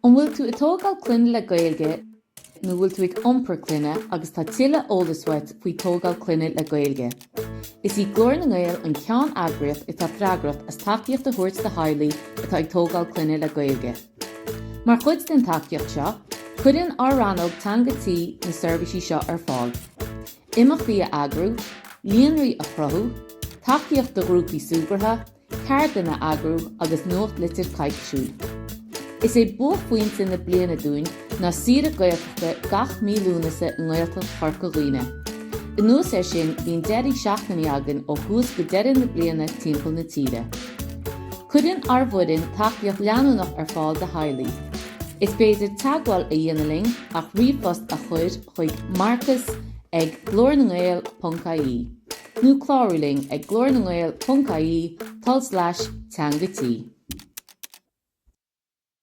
An bhfuil tú atógáil cluine le Gaeilge nó bhfuil tú ag iompar cluine agus tá tuile ólashaid faoi tógáil cluine le Gaeilge. Is í glór na Gael an ceann eagraíocht is tá freagracht as tacaíocht a thuairt de Hailí atá ag tógáil cluine le Gaeilge. Mar chuid den tacaíocht seo, chuireann áránog Theanga Tí na seirbhísí seo ar fáil. Imeach bhí a agrú, líonraí a chruthú, tacaíocht do grúpaí súbartha, cearda na agrú agus nuacht litir caiiciúil. Is é buach faointe na bliana dúin ná siar a Gaeltachta gach mílúnasa an Gaeltacht Chorca Dhaoine. I nuas é sin bhíonn deirí seachtaí agan ó thuas go deireadh na bliana timpeall na tíre. Cuireann arbhuireann tacaíocht leanúnach ar fáil de Hailí. Is b'fhéidir teagháil a dhéanaling ach riomhphost a chuir chuig Marcus ag glórnagael.ie nó clárúling ag glórnagael.ie/Theanga Tí.